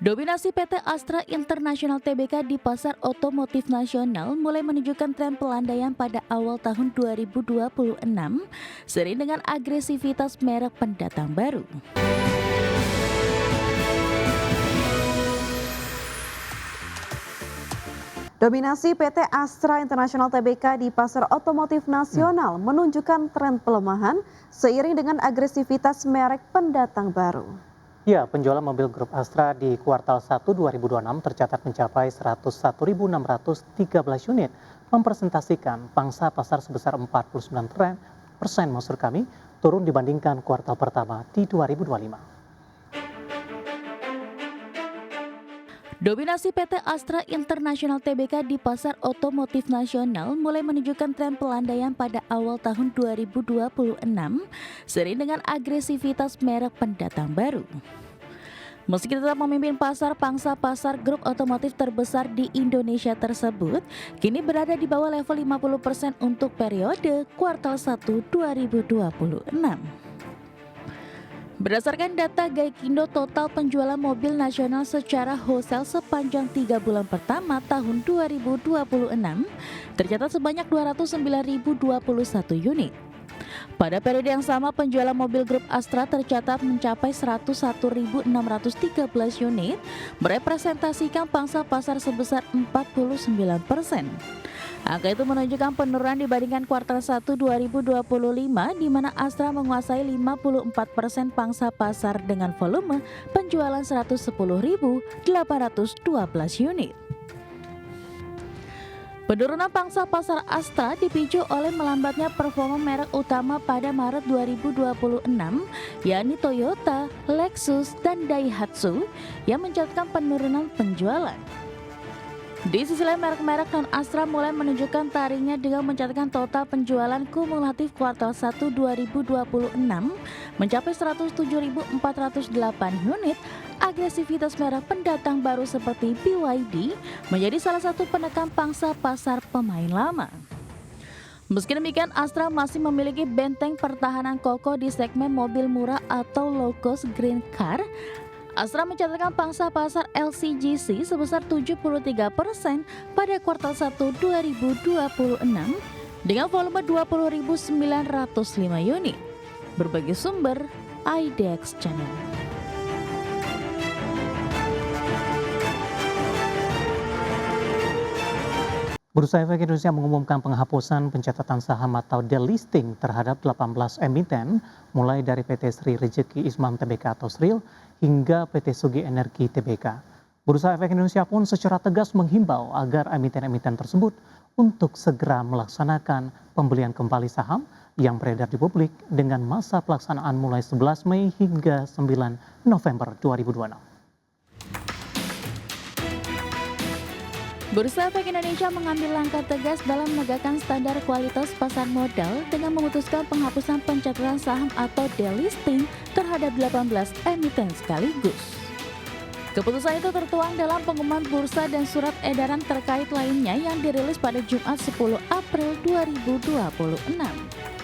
Dominasi PT Astra International Tbk di pasar otomotif nasional mulai menunjukkan tren pelandaian pada awal tahun 2026 seiring dengan agresivitas merek pendatang baru. Dominasi PT Astra International Tbk di pasar otomotif nasional menunjukkan tren pelemahan seiring dengan agresivitas merek pendatang baru. Ya, penjualan mobil grup Astra di kuartal 1 2026 tercatat mencapai 101.613 unit, mempresentasikan pangsa pasar sebesar 49% maksud kami, turun dibandingkan kuartal pertama di 2025. Dominasi PT Astra International Tbk di pasar otomotif nasional mulai menunjukkan tren pelandaian pada awal tahun 2026 seiring dengan agresivitas merek pendatang baru. Meski tetap memimpin pasar, pangsa pasar grup otomotif terbesar di Indonesia tersebut kini berada di bawah level 50% untuk periode kuartal 1 2026. Berdasarkan data Gaikindo, total penjualan mobil nasional secara wholesale sepanjang 3 bulan pertama tahun 2026 tercatat sebanyak 209.021 unit. Pada periode yang sama, penjualan mobil grup Astra tercatat mencapai 101.613 unit, merepresentasikan pangsa pasar sebesar 49%. Angka itu menunjukkan penurunan dibandingkan kuartal 1 2025 di mana Astra menguasai 54% pangsa pasar dengan volume penjualan 110.812 unit. Penurunan pangsa pasar Astra dipicu oleh melambatnya performa merek utama pada Maret 2026, yakni Toyota, Lexus, dan Daihatsu yang mencatatkan penurunan penjualan. Di sisi lain, merek-merek non-Astra mulai menunjukkan taringnya dengan mencatatkan total penjualan kumulatif kuartal 1 2026 mencapai 107.408 unit. Agresivitas merek pendatang baru seperti BYD menjadi salah satu penekan pangsa pasar pemain lama. Meski demikian, Astra masih memiliki benteng pertahanan kokoh di segmen mobil murah atau low cost green car. Astra mencatatkan pangsa pasar LCGC sebesar 73% pada kuartal 1 2026 dengan volume 20.905 unit. Berbagai sumber IDX Channel. Bursa Efek Indonesia mengumumkan penghapusan pencatatan saham atau delisting terhadap 18 emiten, mulai dari PT Sri Rejeki Isman Tbk atau SRIL hingga PT Sugi Energi Tbk. Bursa Efek Indonesia pun secara tegas menghimbau agar emiten-emiten tersebut untuk segera melaksanakan pembelian kembali saham yang beredar di publik dengan masa pelaksanaan mulai 11 Mei hingga 9 November 2026. Bursa Efek Indonesia mengambil langkah tegas dalam menegakkan standar kualitas pasar modal dengan memutuskan penghapusan pencatatan saham atau delisting terhadap 18 emiten sekaligus. Keputusan itu tertuang dalam pengumuman bursa dan surat edaran terkait lainnya yang dirilis pada Jumat 10 April 2026.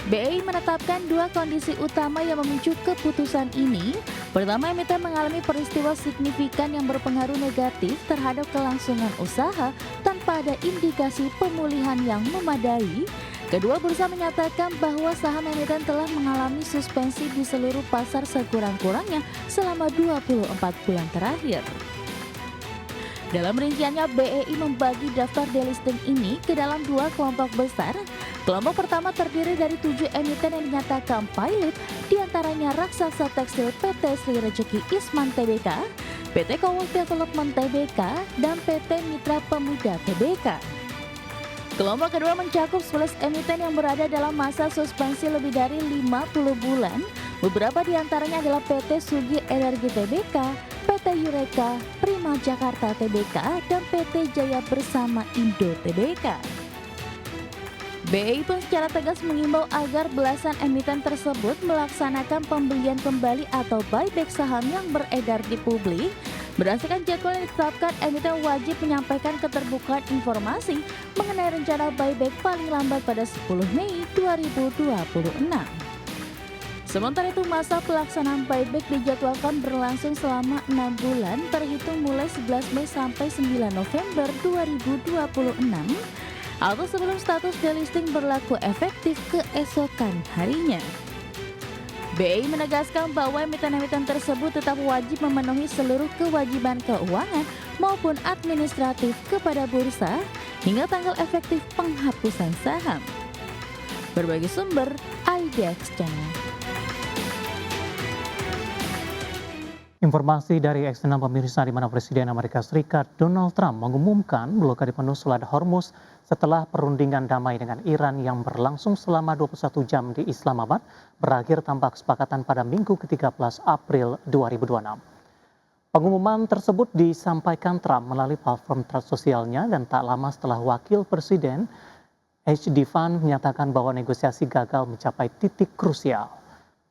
BEI menetapkan dua kondisi utama yang memicu keputusan ini. Pertama, emiten mengalami peristiwa signifikan yang berpengaruh negatif terhadap kelangsungan usaha tanpa ada indikasi pemulihan yang memadai. Kedua, bursa menyatakan bahwa saham emiten telah mengalami suspensi di seluruh pasar sekurang-kurangnya selama 24 bulan terakhir. Dalam rinciannya, BEI membagi daftar delisting ini ke dalam dua kelompok besar. Kelompok pertama terdiri dari 7 emiten yang dinyatakan pilot, diantaranya raksasa tekstil PT Sri Rejeki Isman Tbk, PT Kowal Development Tbk, dan PT Mitra Pemuda Tbk. Kelompok kedua mencakup 11 emiten yang berada dalam masa suspensi lebih dari 50 bulan. Beberapa diantaranya adalah PT Sugi Energi Tbk, PT Yureka, Prima Jakarta Tbk, dan PT Jaya Bersama Indo Tbk. BEI pun secara tegas mengimbau agar belasan emiten tersebut melaksanakan pembelian kembali atau buyback saham yang beredar di publik. Berdasarkan jadwal yang ditetapkan, emiten wajib menyampaikan keterbukaan informasi mengenai rencana buyback paling lambat pada 10 Mei 2026. Sementara itu masa pelaksanaan buyback dijadwalkan berlangsung selama 6 bulan terhitung mulai 11 Mei sampai 9 November 2026 atau sebelum status delisting berlaku efektif keesokan harinya. BI menegaskan bahwa emiten-emiten tersebut tetap wajib memenuhi seluruh kewajiban keuangan maupun administratif kepada bursa hingga tanggal efektif penghapusan saham. Berbagai sumber, IDX Channel. Informasi dari eksternal pemirsa di mana Presiden Amerika Serikat Donald Trump mengumumkan blokade penuh Selat Hormuz setelah perundingan damai dengan Iran yang berlangsung selama 21 jam di Islamabad berakhir tanpa kesepakatan pada Minggu ke-13 April 2026. Pengumuman tersebut disampaikan Trump melalui platform sosialnya dan tak lama setelah Wakil Presiden H.D. Vance menyatakan bahwa negosiasi gagal mencapai titik krusial.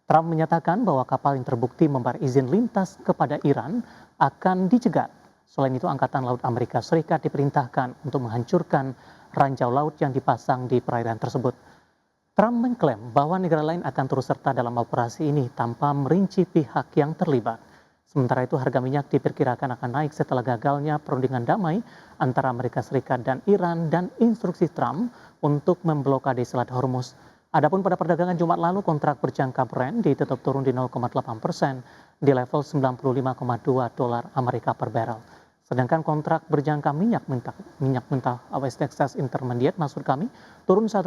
Trump menyatakan bahwa kapal yang terbukti membayar izin lintas kepada Iran akan dicegat. Selain itu, Angkatan Laut Amerika Serikat diperintahkan untuk menghancurkan ranjau laut yang dipasang di perairan tersebut. Trump mengklaim bahwa negara lain akan turut serta dalam operasi ini tanpa merinci pihak yang terlibat. Sementara itu, harga minyak diperkirakan akan naik setelah gagalnya perundingan damai antara Amerika Serikat dan Iran dan instruksi Trump untuk memblokade Selat Hormuz. Adapun pada perdagangan Jumat lalu, kontrak berjangka Brent ditutup turun di 0,8% di level $92,2 Amerika per barrel. Sedangkan kontrak berjangka minyak mentah West Texas Intermediate maksud kami turun 1,3%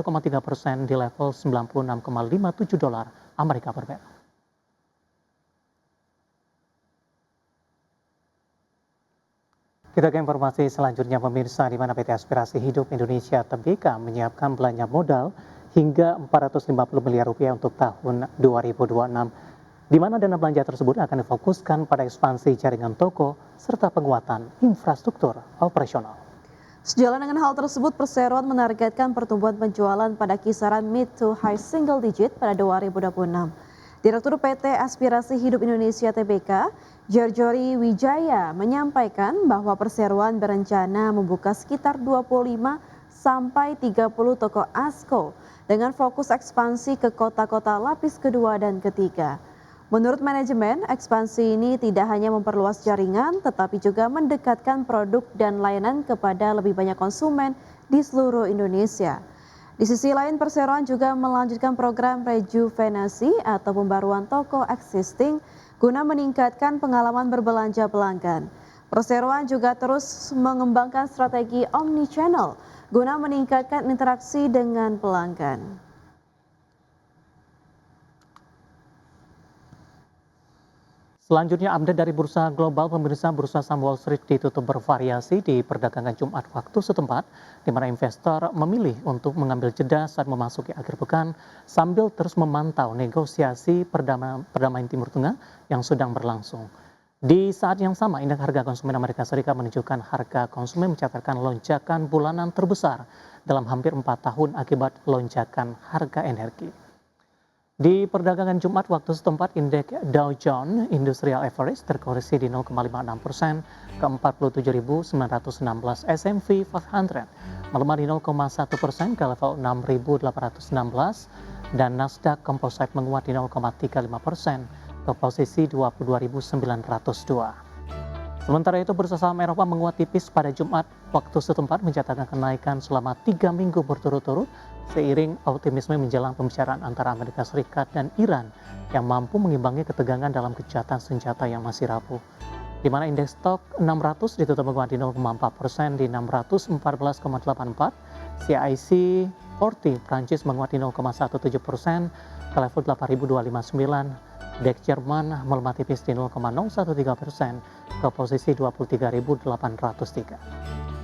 di level $96,57 Amerika per barrel. Kita ke informasi selanjutnya pemirsa, di mana PT Aspirasi Hidup Indonesia TBK menyiapkan belanja modal hingga 450 miliar rupiah untuk tahun 2026, di mana dana belanja tersebut akan difokuskan pada ekspansi jaringan toko serta penguatan infrastruktur operasional. Sejalan dengan hal tersebut, Perseroan menargetkan pertumbuhan penjualan pada kisaran mid to high single digit pada 2026. Direktur PT Aspirasi Hidup Indonesia TBK, Georgiori Wijaya, menyampaikan bahwa Perseroan berencana membuka sekitar 25 sampai 30 toko ASKO dengan fokus ekspansi ke kota-kota lapis kedua dan ketiga. Menurut manajemen, ekspansi ini tidak hanya memperluas jaringan, tetapi juga mendekatkan produk dan layanan kepada lebih banyak konsumen di seluruh Indonesia. Di sisi lain, Perseroan juga melanjutkan program rejuvenasi atau pembaruan toko existing guna meningkatkan pengalaman berbelanja pelanggan. Perseroan juga terus mengembangkan strategi omni-channel guna meningkatkan interaksi dengan pelanggan. Selanjutnya update dari bursa global, pemirsa. Bursa saham Wall Street ditutup bervariasi di perdagangan Jumat waktu setempat, di mana investor memilih untuk mengambil jeda saat memasuki akhir pekan sambil terus memantau negosiasi perdamaian Timur Tengah yang sedang berlangsung. Di saat yang sama, indeks harga konsumen Amerika Serikat menunjukkan harga konsumen mencatatkan lonjakan bulanan terbesar dalam hampir 4 tahun akibat lonjakan harga energi. Di perdagangan Jumat waktu setempat, indeks Dow Jones Industrial Average terkoreksi di 0,56% ke 47.916, S&P 500 melemah di 0,1% ke level 6.816, dan Nasdaq Composite menguat di 0,35% ke posisi 22.902. Sementara itu, bursa saham Eropa menguat tipis pada Jumat waktu setempat, mencatatkan kenaikan selama 3 minggu berturut-turut seiring optimisme menjelang pembicaraan antara Amerika Serikat dan Iran yang mampu mengimbangi ketegangan dalam gencatan senjata yang masih rapuh. Di mana indeks stok 600 ditutup menguat di 0,4% di 614,84, CIC 40 Prancis menguat di 0,17% ke level 8.259, DAX Jerman melemah tipis di 0,013% ke posisi 23.803.